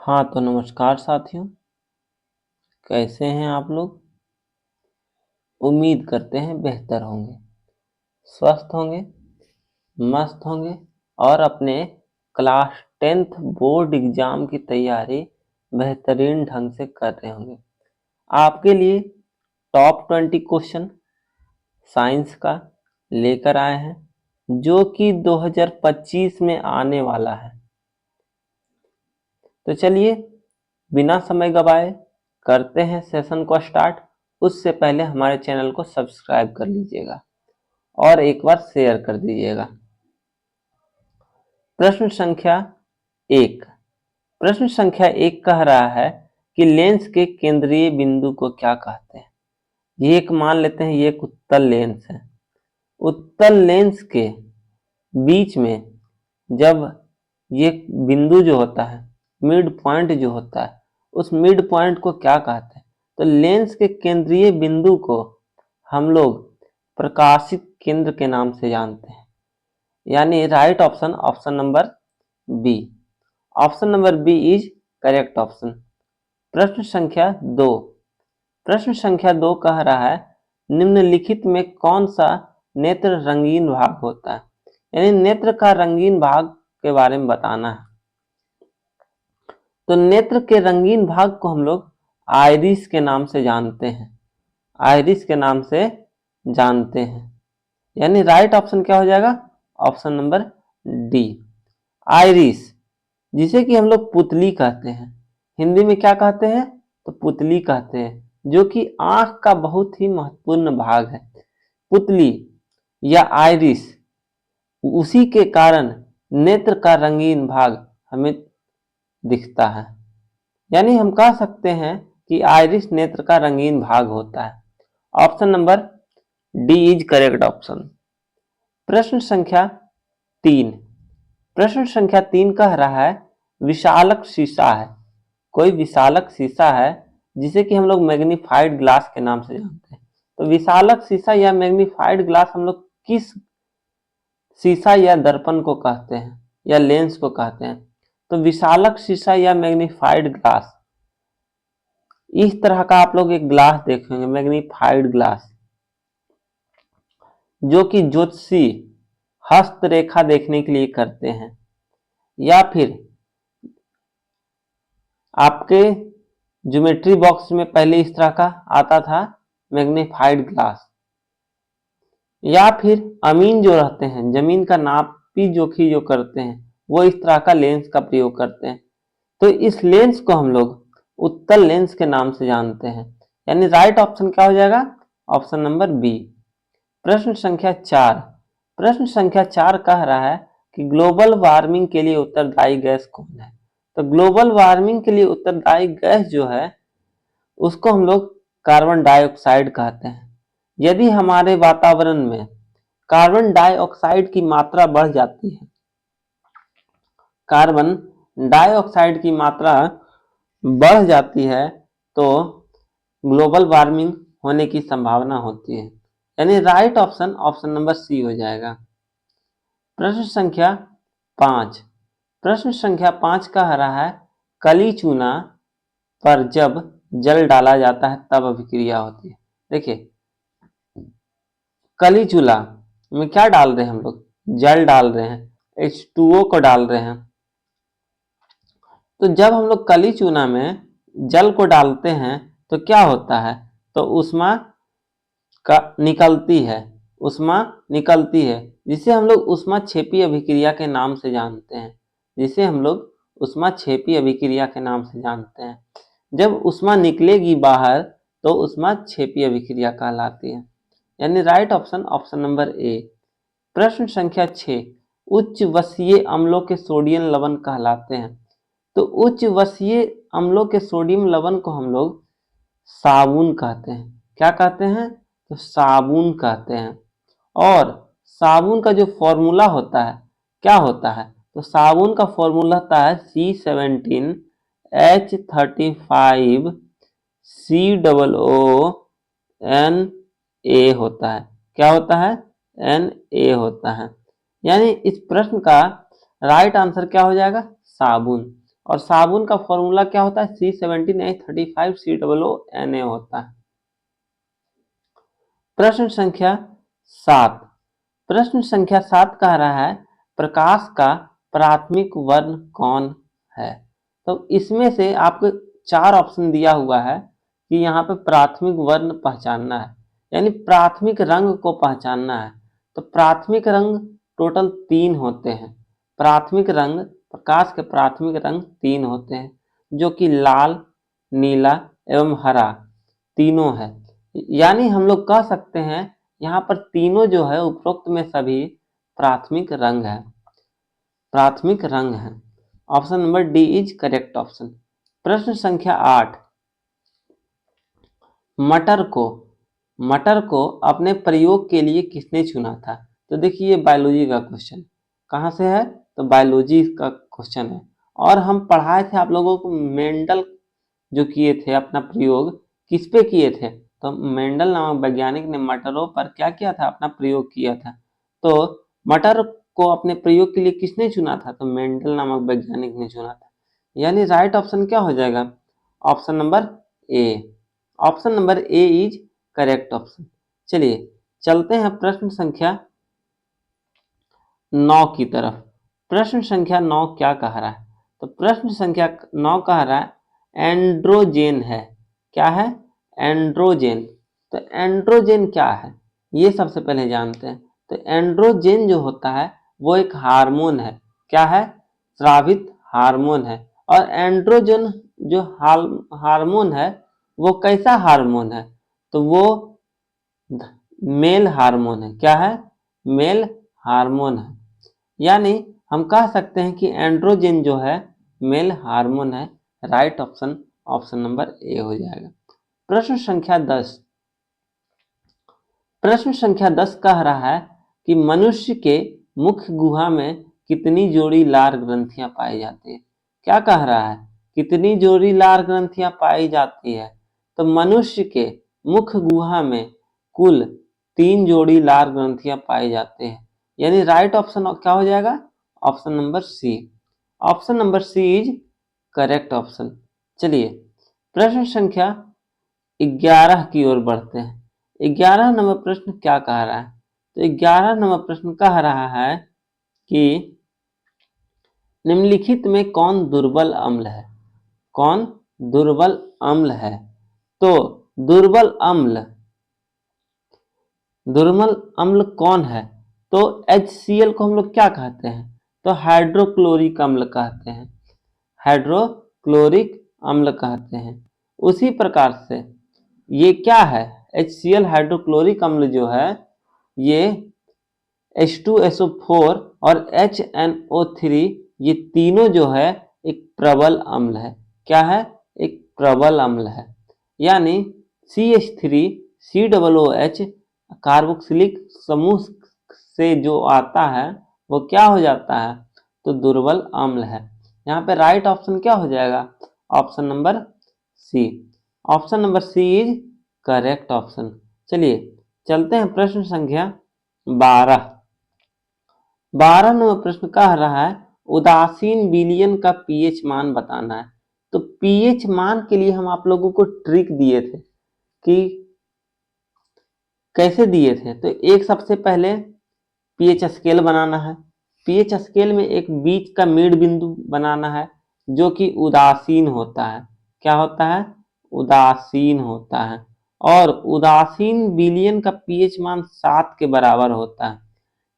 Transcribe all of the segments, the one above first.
हाँ तो नमस्कार साथियों, कैसे हैं आप लोग। उम्मीद करते हैं बेहतर होंगे, स्वस्थ होंगे, मस्त होंगे और अपने क्लास 10th बोर्ड एग्जाम की तैयारी बेहतरीन ढंग से कर रहे होंगे। आपके लिए टॉप 20 क्वेश्चन साइंस का लेकर आए हैं, जो कि 2025 में आने वाला है। तो चलिए बिना समय गवाए करते हैं सेशन को स्टार्ट। उससे पहले हमारे चैनल को सब्सक्राइब कर लीजिएगा और एक बार शेयर कर दीजिएगा। प्रश्न संख्या 1। प्रश्न संख्या 1 कह रहा है कि लेंस के केंद्रीय बिंदु को क्या कहते हैं। ये एक मान लेते हैं, ये एक उत्तल लेंस है। उत्तल लेंस के बीच में जब ये बिंदु जो होता है, मिड पॉइंट जो होता है, उस मिड पॉइंट को क्या कहते हैं। तो लेंस के केंद्रीय बिंदु को हम लोग प्रकाशित केंद्र के नाम से जानते हैं। यानी right option, option number B. Option number B is correct option. प्रश्न संख्या 2। प्रश्न संख्या 2 कह रहा है निम्नलिखित में कौन सा नेत्र रंगीन भाग होता है। यानी नेत्र का रंगीन भाग के बारे में बताना है। तो नेत्र के रंगीन भाग को हम लोग आइरिस के नाम से जानते हैं। आइरिस के नाम से जानते हैं। यानी राइट ऑप्शन क्या हो जाएगा, ऑप्शन नंबर डी, आइरिस, जिसे कि हम लोग पुतली कहते हैं। हिंदी में क्या कहते हैं, तो पुतली कहते हैं, जो कि आंख का बहुत ही महत्वपूर्ण भाग है। पुतली या आइरिस, उसी के कारण नेत्र का रंगीन भाग हमें दिखता है। यानी हम कह सकते हैं कि आइरिस नेत्र का रंगीन भाग होता है। Option number D is correct option. प्रश्न संख्या 3। प्रश्न संख्या 3 कह रहा है विशालक शीशा है। कोई विशालक शीशा है जिसे कि हम लोग मैग्नीफाइड ग्लास के नाम से जानते हैं। तो विशालक शीशा या मैग्नीफाइड ग्लास हम लोग किस शीशा या दर्पण को कहते हैं या लेंस को कहते हैं। तो विशालक शीशा या मैग्नीफाइड ग्लास, इस तरह का आप लोग एक ग्लास देखेंगे, मैग्नीफाइड ग्लास, जो कि ज्योतिषी हस्तरेखा देखने के लिए करते हैं। या फिर आपके ज्योमेट्री बॉक्स में पहले इस तरह का आता था मैग्नीफाइड ग्लास। या फिर अमीन जो रहते हैं, जमीन का नापी जोखी जो करते हैं, वो इस तरह का लेंस का प्रयोग करते हैं। तो इस लेंस को हम लोग उत्तल लेंस के नाम से जानते हैं। यानी राइट ऑप्शन क्या हो जाएगा, ऑप्शन नंबर बी। प्रश्न संख्या 4। प्रश्न संख्या 4 कह रहा है कि ग्लोबल वार्मिंग के लिए उत्तरदायी गैस कौन है। तो ग्लोबल वार्मिंग के लिए उत्तरदायी गैस जो है उसको हम लोग कार्बन डाइऑक्साइड कहते हैं। यदि हमारे वातावरण में कार्बन डाइऑक्साइड की मात्रा बढ़ जाती है, कार्बन डाइऑक्साइड की मात्रा बढ़ जाती है, तो ग्लोबल वार्मिंग होने की संभावना होती है। यानी right option, option number C हो जाएगा। प्रश्न संख्या 5। प्रश्न संख्या 5 कह रहा है कली चूना पर जब जल डाला जाता है तब अभिक्रिया होती है। देखिए, कली चूल्हा में क्या डाल रहे हैं हम लोग, जल डाल रहे हैं, H2O को डाल रहे हैं। तो जब हम लोग कली चूना में जल को डालते हैं तो क्या होता है, तो ऊष्मा का निकलती है, ऊष्मा निकलती है, जिसे हम लोग ऊष्माक्षेपी अभिक्रिया के नाम से जानते हैं। जिसे हम लोग ऊष्माक्षेपी अभिक्रिया के नाम से जानते हैं। जब ऊष्मा निकलेगी बाहर तो ऊष्माक्षेपी अभिक्रिया कहलाती है। यानी right option, option number A. प्रश्न संख्या 6। उच्च वसीय अम्लों के सोडियम लवण कहलाते हैं। तो उच्च वसीय अम्लों के सोडियम लवण को हम लोग साबुन कहते हैं। क्या कहते हैं, तो साबुन कहते हैं। और साबुन का जो फॉर्मूला होता है क्या होता है, तो साबुन का फॉर्मूला होता है C17H35COO होता है। क्या होता है, Na होता है। यानी इस प्रश्न का राइट आंसर क्या हो जाएगा, साबुन। और साबुन का फॉर्मूला क्या होता है, C17H35COONA होता है। प्रश्न संख्या 7। प्रश्न संख्या 7 कह रहा है प्रकाश का प्राथमिक वर्ण कौन है। तो इसमें से आपको 4 ऑप्शन दिया हुआ है कि यहाँ पे प्राथमिक वर्ण पहचानना है, यानी प्राथमिक रंग को पहचानना है। तो प्राथमिक रंग टोटल 3 होते हैं। प्राथमिक रंग, प्रकाश के प्राथमिक रंग 3 होते हैं, जो कि लाल, नीला एवं हरा तीनों है। यानी हम लोग कह सकते हैं यहाँ पर तीनों जो है उपरोक्त में सभी प्राथमिक रंग है, प्राथमिक रंग है। Option number D is correct option. प्रश्न संख्या 8। मटर को अपने प्रयोग के लिए किसने चुना था। तो देखिए ये बायोलॉजी का क्वेश्चन कहाँ से है, तो बायोलॉजी का क्वेश्चन है। और हम पढ़ाए थे आप लोगों को, मेंडल जो किए थे अपना प्रयोग किस पे किए थे, तो मेंडल नामक वैज्ञानिक ने मटरों पर क्या किया था, अपना प्रयोग किया था। तो मटर को अपने प्रयोग के लिए किसने चुना था, तो मेंडल नामक वैज्ञानिक ने चुना था। यानी राइट ऑप्शन क्या हो जाएगा, option number A. Option number A is correct option. चलिए चलते हैं प्रश्न संख्या 9 की तरफ। प्रश्न संख्या 9 क्या कह रहा है, तो प्रश्न संख्या 9 कह रहा है एंड्रोजेन है। क्या है, एंड्रोजेन। तो एंड्रोजेन क्या है, ये सबसे पहले जानते हैं। तो एंड्रोजेन जो होता है वो एक हार्मोन है। क्या है, स्रावित हार्मोन है। और एंड्रोजन जो हार्मोन है वो कैसा हार्मोन है, तो वो मेल हार्मोन है। क्या है, मेल हार्मोन है। यानी हम कह सकते हैं कि एंड्रोजन जो है मेल हार्मोन है। Right option option number A हो जाएगा। प्रश्न संख्या 10। प्रश्न संख्या 10 कह रहा है कि मनुष्य के मुख गुहा में कितनी जोड़ी लार ग्रंथियां पाई जाती है। क्या कह रहा है, कितनी जोड़ी लार ग्रंथियां पाई जाती है। तो मनुष्य के मुख गुहा में कुल 3 जोड़ी लार ग्रंथियां पाई जाते हैं। यानी राइट ऑप्शन क्या हो जाएगा, option number C. Option number C is correct option. चलिए प्रश्न संख्या 11 की ओर बढ़ते हैं। 11 नंबर प्रश्न क्या कह रहा है, तो 11 नंबर प्रश्न कह रहा है कि निम्नलिखित में कौन दुर्बल अम्ल है। कौन दुर्बल अम्ल है, तो दुर्बल अम्ल कौन है, तो HCl को हम लोग क्या कहते हैं, तो हाइड्रोक्लोरिक अम्ल कहते हैं। हाइड्रोक्लोरिक अम्ल कहते हैं। उसी प्रकार से ये क्या है, HCl हाइड्रोक्लोरिक अम्ल जो है ये H2SO4 और HNO3 ये तीनों जो है एक प्रबल अम्ल है। क्या है, एक प्रबल अम्ल है। यानी CH3COOH कार्बोक्सिलिक समूह से जो आता है वो क्या हो जाता है, तो दुर्बल अम्ल है। यहाँ पे राइट ऑप्शन क्या हो जाएगा, option number C. Option number C is correct option. चलिए चलते हैं प्रश्न संख्या 12। 12 नंबर प्रश्न कह रहा है उदासीन विलयन का पीएच मान बताना है। तो पीएच मान के लिए हम आप लोगों को ट्रिक दिए थे कि कैसे दिए थे। तो एक सबसे पहले पीएच स्केल बनाना है। पीएच स्केल में एक बीच का मिड बिंदु बनाना है जो कि उदासीन होता है। क्या होता है, उदासीन होता है। और उदासीन विलयन का पीएच मान 7 के बराबर होता है।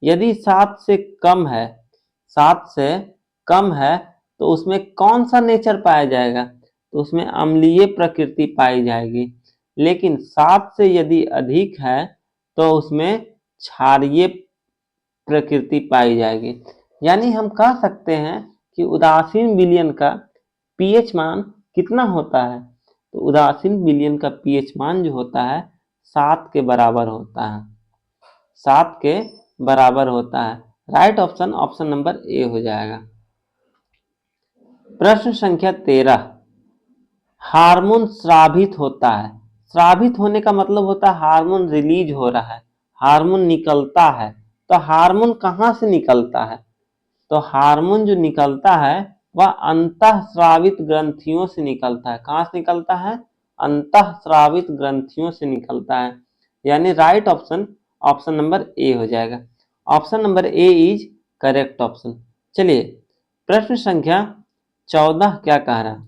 यदि 7 से कम है, 7 से कम है तो उसमें कौन सा नेचर पाया जाएगा, तो उसमें अम्लीय प्रकृति पाई जाएगी। लेकिन 7 से यदि अधिक है तो उसमें क्षारीय प्रकृति पाई जाएगी। यानी हम कह सकते हैं कि उदासीन विलयन का पीएच मान कितना होता है, तो उदासीन विलयन का पीएच मान जो होता है 7 के बराबर होता है। 7 के बराबर होता है। Right option option number A हो जाएगा। प्रश्न संख्या 13। हार्मोन स्रावित होता है। स्रावित होने का मतलब होता है हार्मोन रिलीज हो रहा है, हार्मोन निकलता है। तो हार्मोन कहाँ से निकलता है, तो हार्मोन जो निकलता है वह अंतःस्रावित ग्रंथियों से निकलता है। कहाँ से निकलता है? अंतःस्रावित ग्रंथियों से निकलता है। यानी right option option number A हो जाएगा। Option number A is correct option. चलिए प्रश्न संख्या 14 क्या कह रहा है?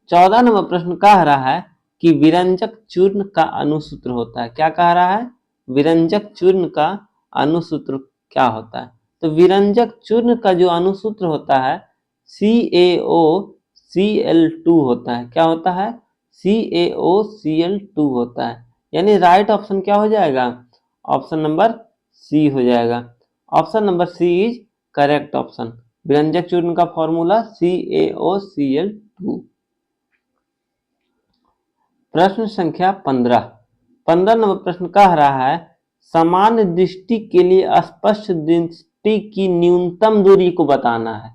14 नंबर प्रश्न कह रहा है कि विरंजक चूर्ण का अणुसूत्र होता है। क्या कह रहा है? विरंजक चूर्ण का अणुसूत्र क्या होता है? तो विरंजक चूर्ण का जो अणुसूत्र होता है CaOCl2 होता है। क्या होता है? CaOCl2 होता है। यानी राइट ऑप्शन क्या हो जाएगा? ऑप्शन नंबर सी हो जाएगा। Option number C is correct option. विरंजक चूर्ण का फॉर्मूला CaOCl2। प्रश्न संख्या 15 नंबर प्रश्न कह रहा है समान दृष्टि के लिए स्पष्ट दृष्टि की न्यूनतम दूरी को बताना है।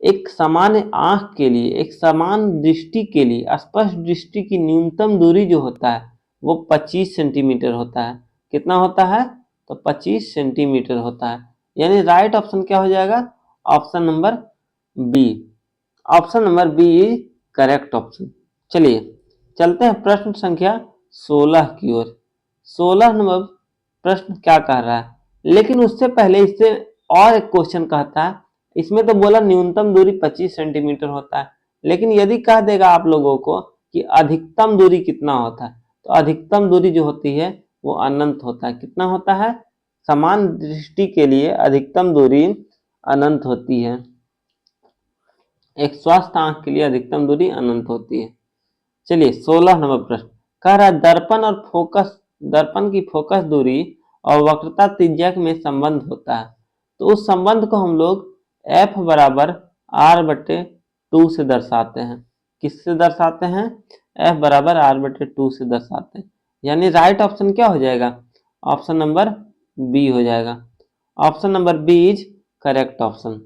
एक सामान्य आंख के लिए, एक समान दृष्टि के लिए स्पष्ट दृष्टि की न्यूनतम दूरी जो होता है वो 25 सेंटीमीटर होता है। कितना होता है? तो 25 सेंटीमीटर होता है। यानी राइट ऑप्शन क्या हो जाएगा? Option number B. Option number B is correct option. चलिए चलते हैं प्रश्न संख्या 16 की ओर। 16 नंबर प्रश्न क्या कह रहा है? लेकिन उससे पहले इससे और एक क्वेश्चन कहता है। इसमें तो बोला न्यूनतम दूरी 25 सेंटीमीटर होता है, लेकिन यदि कह देगा आप लोगों को कि अधिकतम दूरी कितना होता है, तो अधिकतम दूरी जो होती है वो अनंत होता है। कितना होता है? समान दृष्टि के लिए अधिकतम दूरी अनंत होती है। एक स्वस्थ आंख के लिए अधिकतम दूरी अनंत होती है। चलिए 16 नंबर प्रश्न कह रहा है दर्पण की फोकस दूरी और वक्रता त्रिज्यक में संबंध होता है। तो उस संबंध को हम लोग F बराबर R/2 से दर्शाते हैं। किससे दर्शाते हैं? F बराबर R/2 से दर्शाते हैं। यानी राइट ऑप्शन क्या हो जाएगा? ऑप्शन नंबर बी हो जाएगा। Option number B is correct option.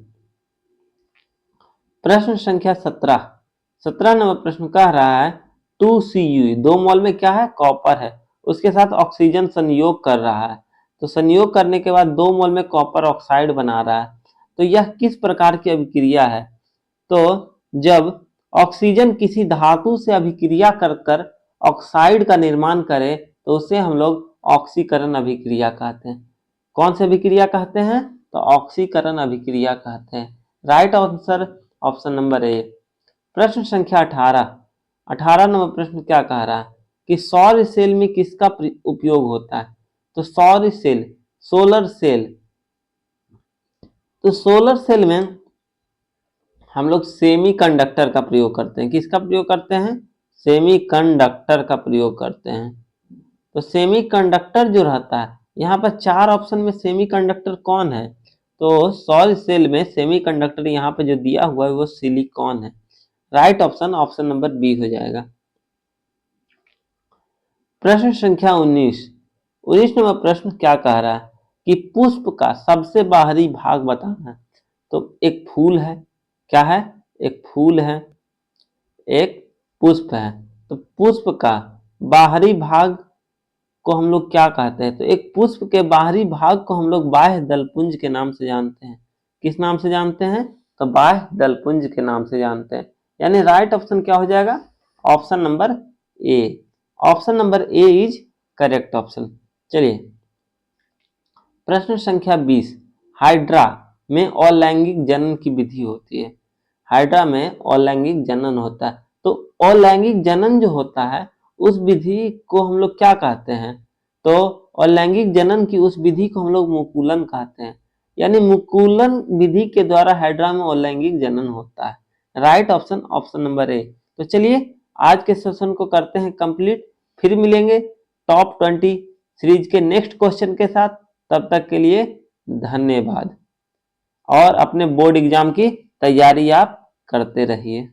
प्रश्न संख्या 17 नंबर प्रश्न कह रहा है 2Cu 2 मोल में क्या है? कॉपर है। उसके साथ ऑक्सीजन संयोग कर रहा है। तो संयोग करने के बाद 2 मोल में कॉपर ऑक्साइड बना रहा है। तो यह किस प्रकार की अभिक्रिया है? तो जब ऑक्सीजन किसी धातु से अभिक्रिया कर कर ऑक्साइड का निर्माण करे तो उसे हम लोग ऑक्सीकरण अभिक्रिया कहते हैं। कौन सी अभिक्रिया कहते हैं? तो ऑक्सीकरण अभिक्रिया कहते हैं। Right answer option number A. प्रश्न संख्या 18 नंबर प्रश्न क्या कह रहा है कि सौर सेल में किसका उपयोग होता है? तो सौर सेल, सोलर सेल, तो सोलर सेल में हम लोग सेमीकंडक्टर का प्रयोग करते हैं। किसका प्रयोग करते हैं? सेमीकंडक्टर का प्रयोग करते हैं। तो सेमीकंडक्टर जो रहता है, यहाँ पर 4 ऑप्शन में सेमीकंडक्टर कौन है? तो सौर सेल में सेमीकंडक्टर यहाँ पे जो दिया हुआ है वो सिलिकॉन है। Right option option number B हो जाएगा। प्रश्न संख्या 19 नंबर प्रश्न क्या कह रहा है कि पुष्प का सबसे बाहरी भाग बताना है। तो एक फूल है। क्या है? एक फूल है, एक पुष्प है। तो पुष्प का बाहरी भाग को हम लोग क्या कहते हैं? तो एक पुष्प के बाहरी भाग को हम लोग बाह्य दलपुंज के नाम से जानते हैं। किस नाम से जानते हैं? तो बाह्य दलपुंज के नाम से जानते हैं। यानी राइट ऑप्शन क्या हो जाएगा? Option number A. Option number A is correct option. चलिए प्रश्न संख्या 20 हाइड्रा में अलैंगिक जनन की विधि होती है। हाइड्रा में अलैंगिक जनन होता है। तो अलैंगिक जनन जो होता है उस विधि को हम लोग क्या कहते हैं? तो अलैंगिक जनन की उस विधि को हम लोग मुकुलन कहते हैं। यानी मुकुलन विधि के द्वारा हाइड्रा में अलैंगिक जनन होता है। Right option option number A. तो चलिए आज के सेशन को करते हैं कंप्लीट। फिर मिलेंगे टॉप 20 सीरीज के नेक्स्ट क्वेश्चन के साथ। तब तक के लिए धन्यवाद और अपने बोर्ड एग्जाम की तैयारी आप करते रहिए।